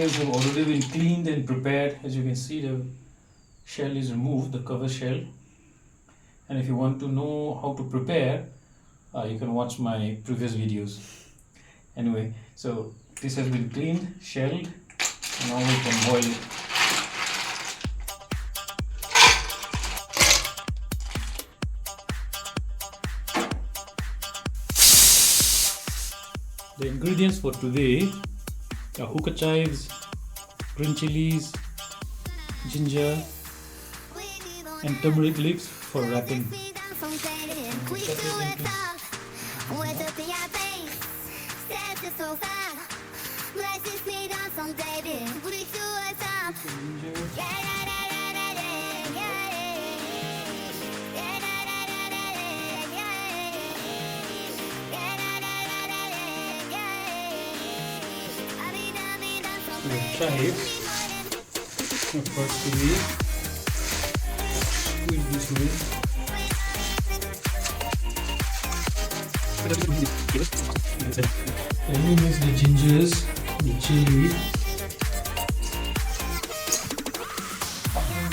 snails have already been cleaned and prepared. As you can see, the shell is removed, the cover shell. And if you want to know how to prepare, you can watch my previous videos. Anyway, so this has been cleaned, shelled, and now we can boil it. The ingredients for today are hookah chives, green chilies, ginger, and turmeric leaves for wrapping. The chives, first we squeeze this way. Then we mix the gingers, the chili.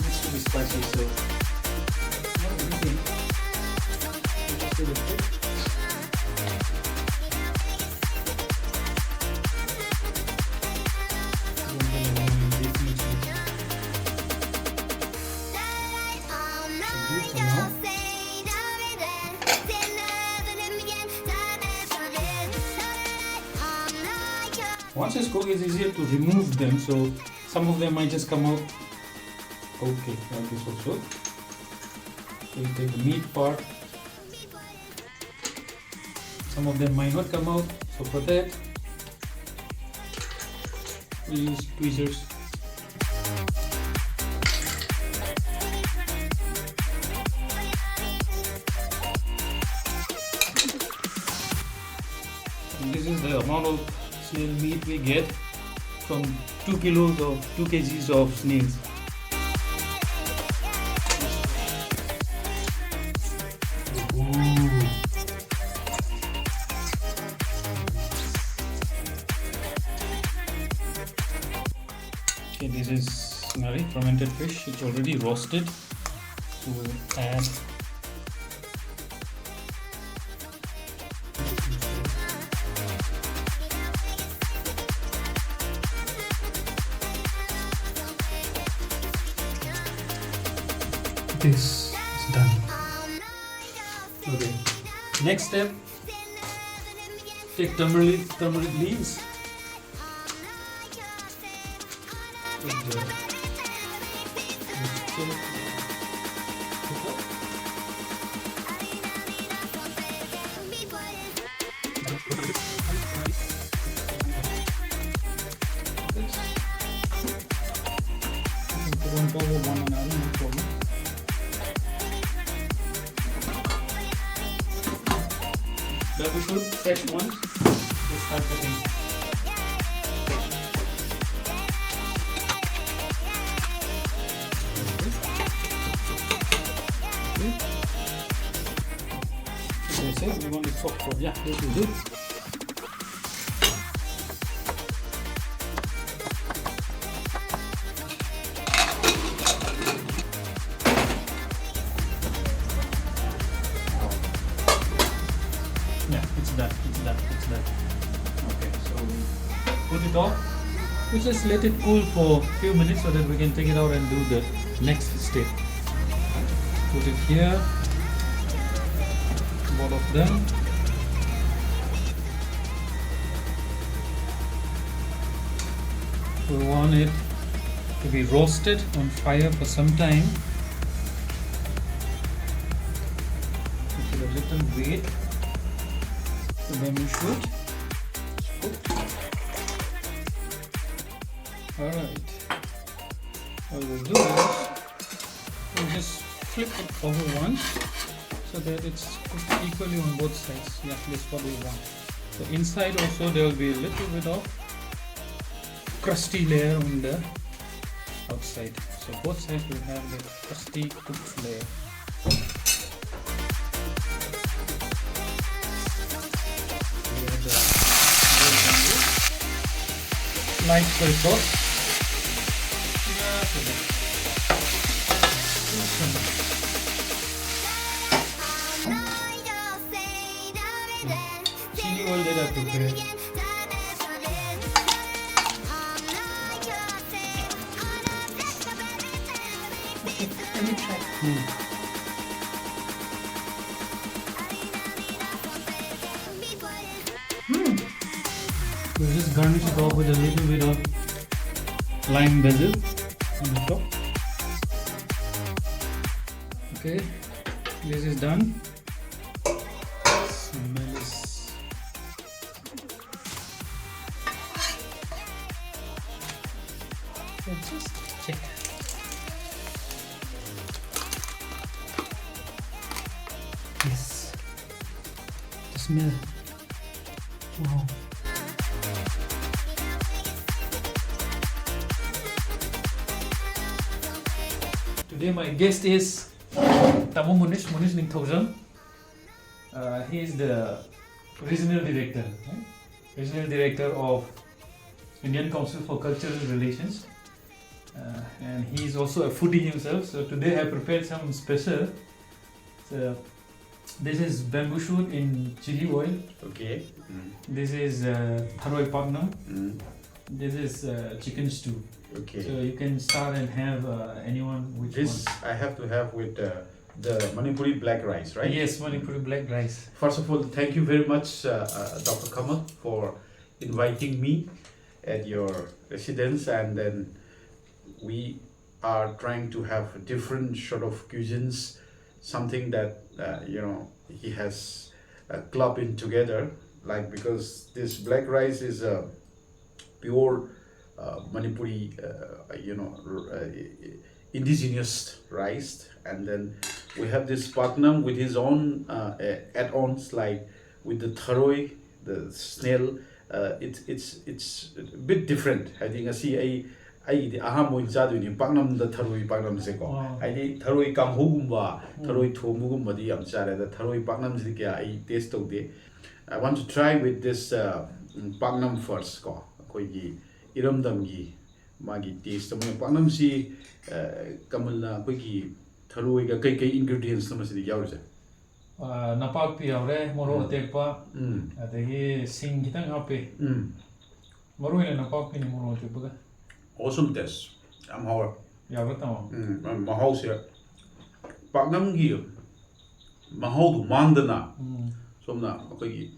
This will be spicy, so not everything. Just a little bit. Once it's cooked, it's easier to remove them, so some of them might just come out okay, like this also. So you take the meat part, some of them might not come out, so for that we use tweezers. And this is the amount of snail meat we get from 2 kgs of snails. Ooh. Okay, this is Nari, fermented fish. It's already roasted. So we'll add this is done. Okay. Next step, take turmeric leaves. One another, no problem. That we should fresh ones. We'll start cutting. Okay. So we want to soft for this will do. Yeah, it's done. Okay, so put it off. We just let it cool for a few minutes so that we can take it out and do the next step. Put it here, both of them. We want it to be roasted on fire for some time. Give it a little weight. So then we should cook. Alright. What we'll do is we'll just flip it over once so that it's cooked equally on both sides. Yeah, that's what we want. So inside also there will be a little bit of crusty layer on the outside. So both sides will have the crusty cooked layer. Light soy sauce. Chili oil that I prepared. Let me try. We'll just garnish it off with a little bit of lime basil on the top. Okay, this is done. Smell is let's just check. Yes, the smell. Wow. Today my guest is Tamo Munish Ningthojam. He is the regional director, right? Regional director of Indian Council for Cultural Relations, and he is also a foodie himself. So today I prepared some special. So this is bamboo shoot in chili oil. Okay. This is Tharoi Paaknam. Mm. This is chicken stew. Okay. So you can start and have anyone which This one. I have to have with the Manipuri black rice, right? Yes, Manipuri black rice. First of all, thank you very much, Dr. Kamal, for inviting me at your residence, and then we are trying to have different sort of cuisines, something that he has clubbed in together, like, because this black rice is a pure Manipuri, indigenous rice, and then we have this Paaknam with his own add-ons, like with the Tharoi, the snail. It's a bit different. I think I the aha mo injadu ni Paaknam the Tharoi Paaknam se ko. I think Tharoi kamhugumba, Tharoi thomugumba di am chare the Tharoi Paaknam se kya I taste to de. I want to try with this Paaknam first ko. Koi gi iramdam gi magi taste mo Paaknam si kamal na koi gi Tharoi ga kai ingredients na masidi yaur je. Napak pi aure moro atekpa adagi sing kitang hape moro ina napak pi ni moro chupaga Awesome taste. I'm how yaura tama mahau se Paaknam gi mahau du mandana somna koi gi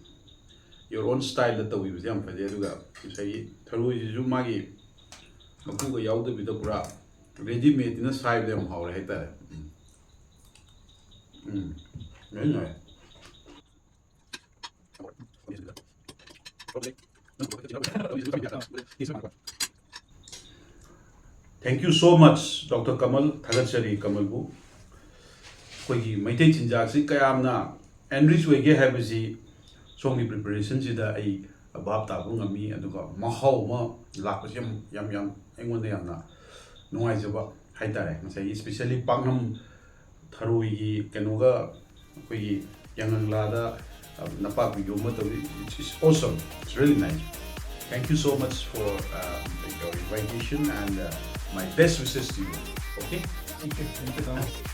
your own style that we jam fa je duga sai Tharoi ju magi maku ga yaud bi da pura ready made na sai dem how re ta very nice. Thank you so much, Dr. Kamal, Thagatsari Kamal Bu. Koigi Maitei Chinjaksi Kayamna, enrich Wege Habazi, Songi preparation Jida a Bab Tabungami and Duga Mahoma Lapasium Yam Engwandayana, no Izaba, Haitare, especially Paaknam Tharoi Kanuga, Koigi Yangan Lada, Napak Yomoto, which is awesome. It's really nice. Thank you so much for your invitation, and my best wishes to you. Okay? thank you